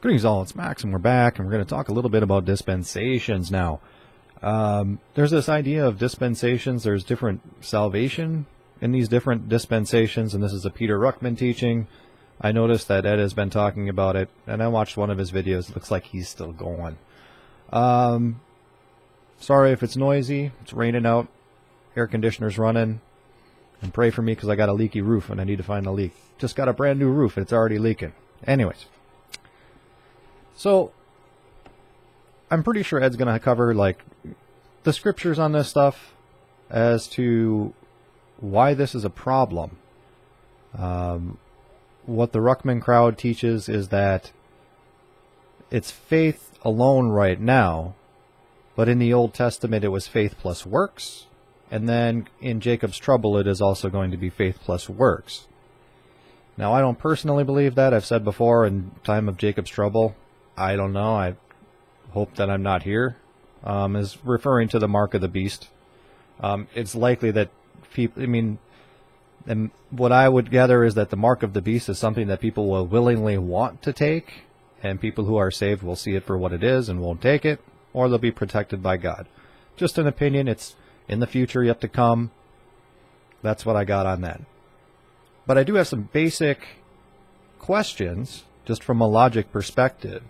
Greetings all, it's Max and we're back and we're going to talk a little bit about dispensations now. There's this idea of dispensations. There's different salvation in these different dispensations, and this is a Peter Ruckman teaching. I noticed that Ed has been talking about it, and I watched one of his videos. It looks like he's still going. Sorry if it's noisy. It's raining out. Air conditioner's running. And pray for me because I got a leaky roof and I need to find the leak. Just got a brand new roof and it's already leaking. Anyways. So, I'm pretty sure Ed's going to cover, like, the scriptures on this stuff as to why this is a problem. What the Ruckman crowd teaches is that it's faith alone right now, but in the Old Testament it was faith plus works, and then in Jacob's trouble it is also going to be faith plus works. Now, I don't personally believe that. I've said before, in time of Jacob's trouble, I don't know. I hope that I'm not here. Is referring to the mark of the beast. It's likely that people, and what I would gather is that the mark of the beast is something that people will willingly want to take, and people who are saved will see it for what it is and won't take it, or they'll be protected by God. Just an opinion. It's in the future, yet to come. That's what I got on that. But I do have some basic questions, just from a logic perspective.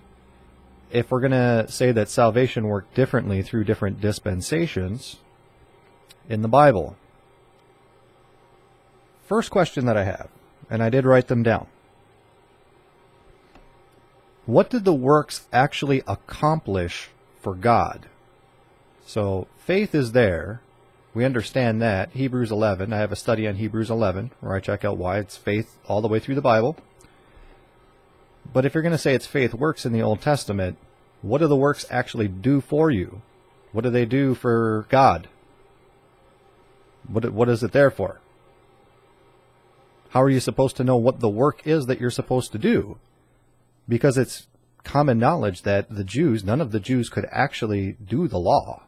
If we're going to say that salvation worked differently through different dispensations in the Bible. First question that I have, and I did write them down. What did the works actually accomplish for God? So faith is there. We understand that. Hebrews 11. I have a study on Hebrews 11 where I check out why it's faith all the way through the Bible. But if you're going to say it's faith works in the Old Testament, what do the works actually do for you? What do they do for God? What is it there for? How are you supposed to know what the work is that you're supposed to do? Because it's common knowledge that the Jews, none of the Jews could actually do the law.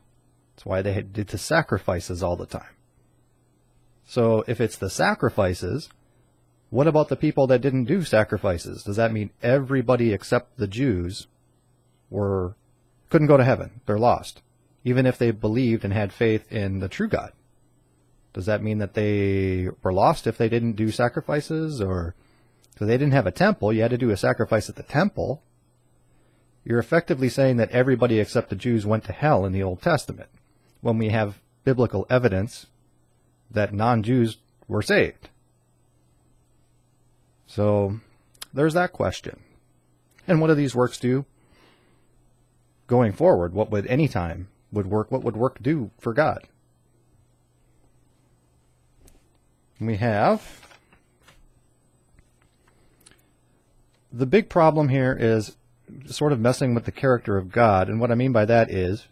That's why they did the sacrifices all the time. So if it's the sacrifices, what about the people that didn't do sacrifices? Does that mean everybody except the Jews couldn't go to heaven? They're lost, even if they believed and had faith in the true God. Does that mean that they were lost if they didn't do sacrifices? Or because they didn't have a temple, you had to do a sacrifice at the temple. You're effectively saying that everybody except the Jews went to hell in the Old Testament, when we have biblical evidence that non-Jews were saved. So there's that question. And what do these works do going forward? What would any time would work? What would work do for God? We have the big problem here is sort of messing with the character of God. And what I mean by that is,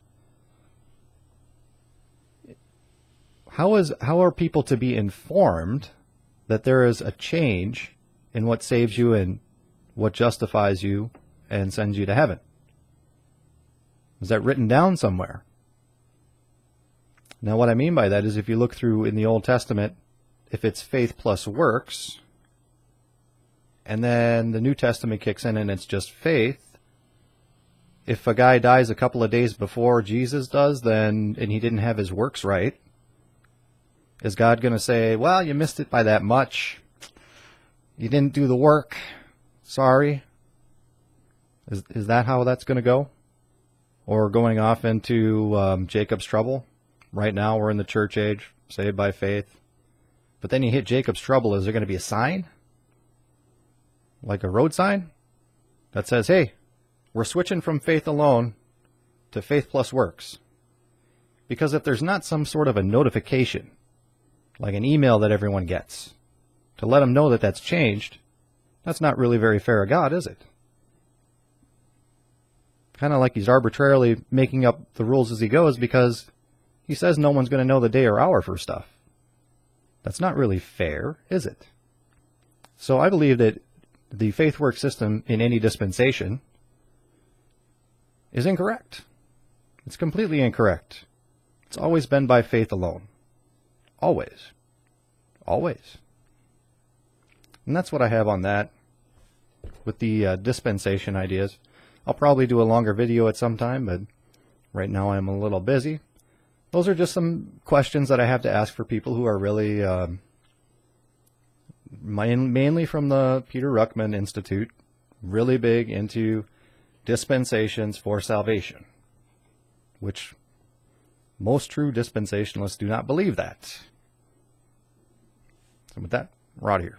how are people to be informed that there is a change in what saves you and what justifies you and sends you to heaven? Is that written down somewhere? Now, what I mean by that is, if you look through in the Old Testament, if it's faith plus works, and then the New Testament kicks in and it's just faith, if a guy dies a couple of days before Jesus does, and he didn't have his works right, is God going to say, well, you missed it by that much? You didn't do the work. Sorry. Is that how that's going to go? Or going off into Jacob's trouble? Right now we're in the church age, saved by faith. But then you hit Jacob's trouble. Is there going to be a sign? Like a road sign? That says, hey, we're switching from faith alone to faith plus works. Because if there's not some sort of a notification, like an email that everyone gets, to let them know that that's changed, that's not really very fair of God, is it? Kind of like he's arbitrarily making up the rules as he goes, because he says no one's going to know the day or hour for stuff. That's not really fair, is it? So I believe that the faith work system in any dispensation is incorrect. It's completely incorrect. It's always been by faith alone. Always. Always. And that's what I have on that. with the dispensation ideas. I'll probably do a longer video at some time, but right now I'm a little busy. Those are just some questions that I have to ask for people who are really mainly from the Peter Ruckman Institute, really big into dispensations for salvation, which most true dispensationalists do not believe that. So with that, we're out of here.